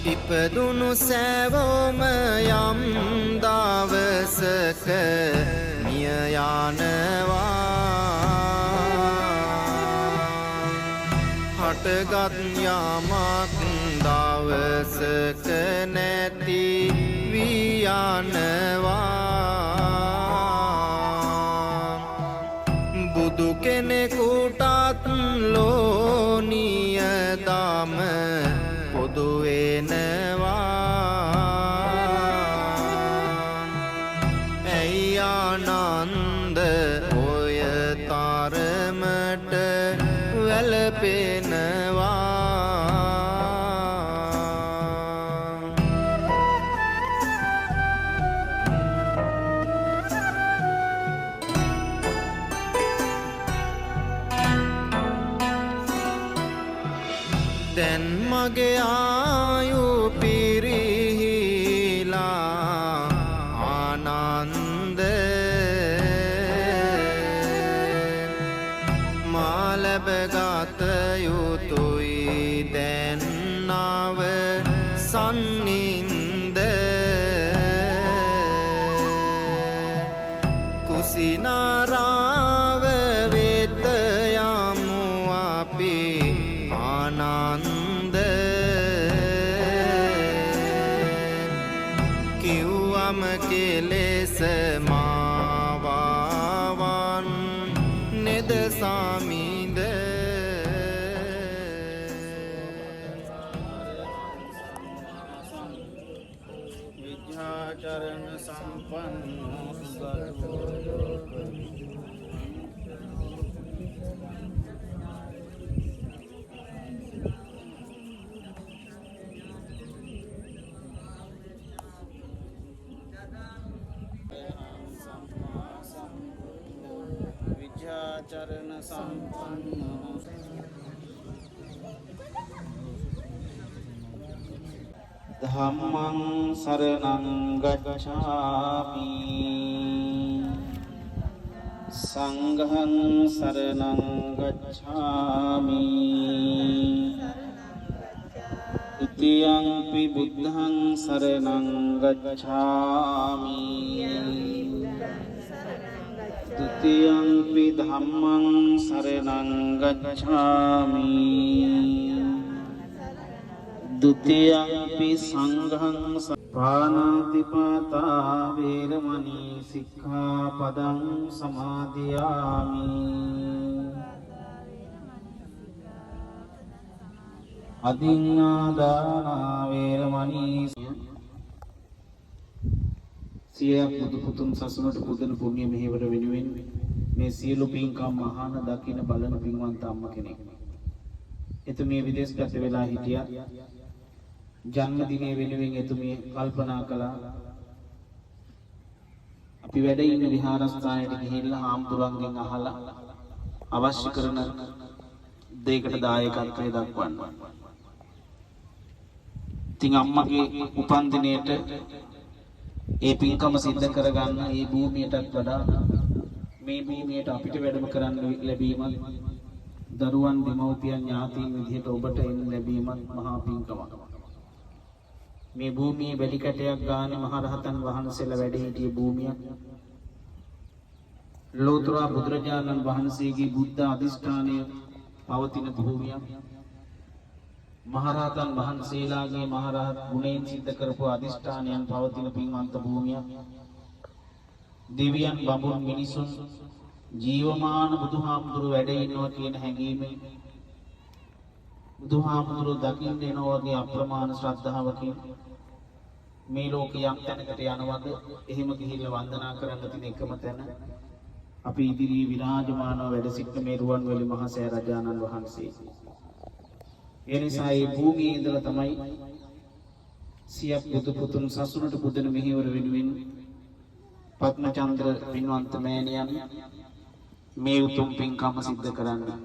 ඉපදුණු සෑවෝම යම් දවසක මිය යනවා හටගත් යමක් දවසක නැති වී යනවා බුදු කෙනෙකුටත් ලෝනිය දම පොදු වෙනවා ඇයි ආනන්ද ඔය තරමට වැළපෙනවා දැන් මගේ ආයු පිරිහිලා ආනන්ද මා ලැබගත යුතුයි දැන් නව සන්නින්ද කුසිනාරාව වෙත යමු අපි ආනන්ද කිව්වම කෙලෙස මාවාවන් නෙද සාමින්ද විද්‍යාචරණ සම්පන්නෝ चरण संपन्न धम्मं शरणं गच्छामि संघं शरणं गच्छामि द्वितीयंपि बुद्धं शरणं गच्छामि तृतीयंपि धम्मं शरणं गच्छामि द्वितीयंपि संघं पाणातिपाता वैरमणि सिक्खापदं समादियामि अदिन्नादाना वैरमणि සියයක් බුදු පුතුන් සසුනට පුදන පුණ්‍ය මෙහෙවර වෙනුවෙන් මේ සියලු පින්කම් මහාන දකින බලන පින්වන්ත අම්ම කෙනෙක්. එතුමිය විදේශගත වෙලා හිටියා. ජන්මදිනය වෙනුවෙන් එතුමිය කල්පනා කළා. අපි වැඩ ඉන්න විහාරස්ථානයට ගිහිල්ලා හාමුදුරන්ගෙන් අහලා අවශ්‍ය කරන දෙයකට දායකත්වය දක්වන්න. ඉතින් අම්මගේ උපන්දිනයට ඒ පින්කම සිද්ධ කරගන්න ඒ භූමියටත් වඩා මේ භූමියට අපිට වැඩම කරන්න ලැබීමත් දරුවන් දෙමව්පියන් ඥාතීන් විදිහට ඔබට එන්න ලැබීමත් මහා පින්කමක්. මේ භූමියේ වැලි කැටයක් ගානේ මහරහතන් වහන්සේලා වැඩ සිටිය භූමියක්. ලෝතර බුදුරජාණන් වහන්සේගේ බුද්ධ අධිෂ්ඨානය පවතින භූමියක්. මහරහතන් වහන්සේලාගේ මහරහත් ගුණයෙන් සිද්ධ කරපු අධිෂ්ඨානයන් පවතින පින්වන්ත භූමියක්. දෙවියන් බඹුන් මිනිසුන් ජීවමාන බුදුහාමුදුරුවෝ වැඩ ඉන්නවා කියන හැඟීමෙන් බුදුහාමුදුරුවෝ දකින්න එනවා වගේ අප්‍රමාණ ශ්‍රද්ධාවකින් මේ ලෝකේ යම් තැනකට යනවද එහෙම ගිහිල්ලා වන්දනා කරන්න තියෙන එකම තැන අපි ඉදිරියේ විරාජමානව වැඩ සිටින මේ රුවන්වැලි මහා සෑ රජාණන් වහන්සේ. ඒ නිසා මේ භූමියේ ඉඳලා තමයි සියක් බුදු පුතුන් සසුනට පුදන මෙහෙවර වෙනුවෙන් පත්මචන්ද්‍ර පින්වන්ත මෑණියන් මේ උතුම් පින්කම සිද්ධ කරන්නේ.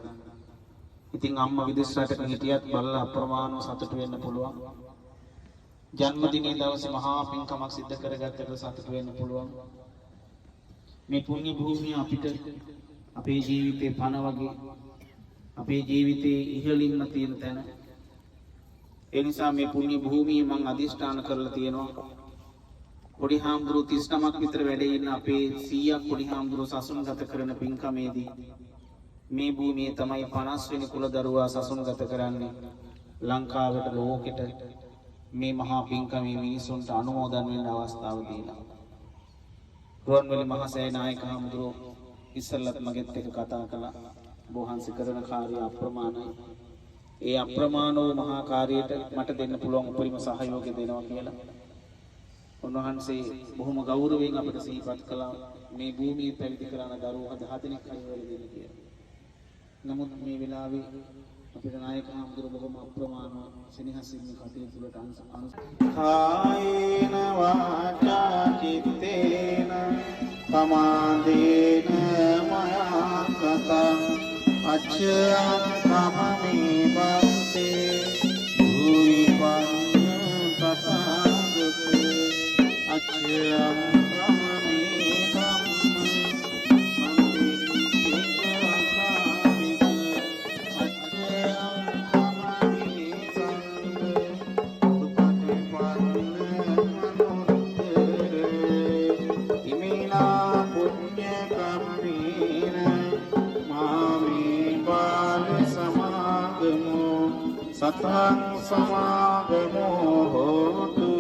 ඉතින් අම්මා විදේශ රටක හිටියත් බලලා අප්‍රමාණව සතුට වෙන්න පුළුවන්. ජන්මදිනයේ දවසේ මහා පින්කමක් සිද්ධ කරගත්තට සතුට වෙන්න පුළුවන්. මේ පුණ්‍ය භූමිය අපිට අපේ ජීවිතේ පණ වගේ අපේ ජීවිතේ ඉහළින්ම තියෙන තැන ඒ නිසා මේ පුණ්‍ය භූමිය මම අදිෂ්ඨාන කරලා තියෙනවා. පොඩි හාමුදුරුවෝ 39ක් විතර වැඩ ඉන්න අපේ 100ක් පොඩි හාමුදුරුවෝ සසුන්ගත කරන පින්කමේදී මේ භූමියේ තමයි 50 වෙනි කුල දරුවා සසුන්ගත කරන්නේ. ලංකාවට ලෝකෙට මේ මහා පින්කමේ මිනිසුන්ට අනුමෝදන් වෙන්න අවස්ථාව දීලා. රුවන්වැලි මහසෑය නායක හාමුදුරුවෝ ඉස්සල්ලත් මගෙත් එක්ක කතා කළා. බෝහන්සි කරන කාර්ය අප්‍රමාණයි. ඒ අප්‍රමාණ වූ මහා කාර්යයට මට දෙන්න පුළුවන් උපරිම සහයෝගය දෙනවා කියලා. උන්වහන්සේ බොහොම ගෞරවයෙන් අපට සිහිපත් කළා මේ භූමියේ පැවිදි කරන දරුවෝ 10 දෙනෙක් හරි වෙල දෙන්න කියලා. නමුත් මේ වෙලාවේ අපේ නායක හාමුදුරුවෝ බොහොම අප්‍රමාණ සෙනෙහසින් කටයුතු වලට කායේන වාචා චිත්තේන පමාදේන මයා කතං අච්ඡයං කමමේ බන්තේ භූයි පඤ්ඤ තථාගතේ අච්ඡයං කමමේ සතං සමාගමෝ හෝතු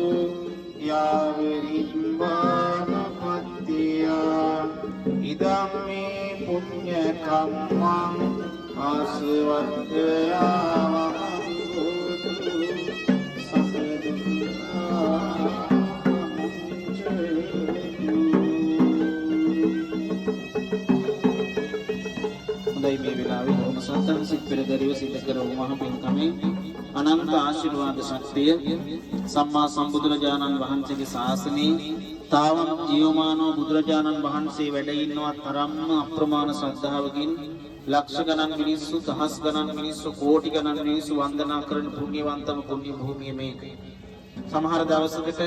යාවරිම්බාන පත්තියා ඉදම් මේ පුඤ්ඤ කම්මං ආසවද්දයා හෝතු හොඳයි මේ වෙලාවේ බොහොම සත්තම් සිත් පෙරදරිව සිද්ධ කරව මහ පින්කමේ අනන්ත ආශිර්වාද ශක්තිය සම්මා සම්බුදුරජාණන් වහන්සේගේ ශාසනයේ තාවම ජීවමානව බුදුරජාණන් වහන්සේ වැඩ ඉන්නවා තරම්ම අප්‍රමාණ ශ්‍රද්ධාවකින් ලක්ෂ ගණන් මිනිස්සු දහස් ගණන් මිනිස්සු කෝටි ගණන් මිනිස්සු වන්දනා කරන පුණ්‍යවන්තම පුණ්‍ය භූමිය මේක. සමහර දවසකට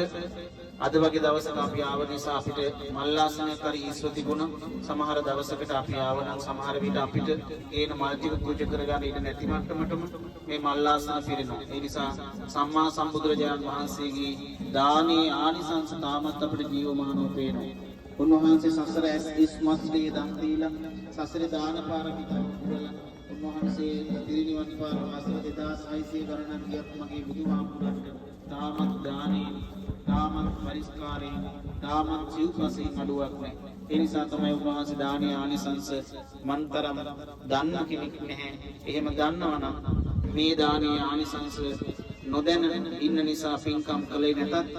අද වගේ දවසක අපි ආව නිසා අපිට මල්ලාසනයක් හරි ඊශ්ව තිබුණා. සමහර දවසකට අපි ආව නම් සමහර විට අපිට ඒන මල් ටික පූජා කරගන්න ඉඩ නැති මට්ටමටම මේ මල්ලාසන පිරෙනවා. ඒ නිසා සම්මා සම්බුදුරජාණන් වහන්සේගේ දානීය ආනිසංස තාමත් අපිට ජීවමානව පේනවා. උන්වහන්සේ සසර ඉස්මස්ලී දන් දීලා සසරේ දාන පාරමිතා පුරලා උන්වහන්සේ තිරිනිවන් පාර වාසය 2600 ගණනක් ගියත් මගේ බුදුහාමුදුරන්ට තාමත් දානේ තාමත් පරිස්කාරයෙන් තාමත් සිව්පසෙන් අඩුවක් නැහැ. ඒ නිසා තමයි උන්වහන්සේ දානීය ආනිසංස මන්තරම් දන්න කෙනෙක් නැහැ. එහෙම දන්නවනම් මේ දානීය ආනිසංස නොදැන ඉන්න නිසා පින්කම් කළේ නැතත්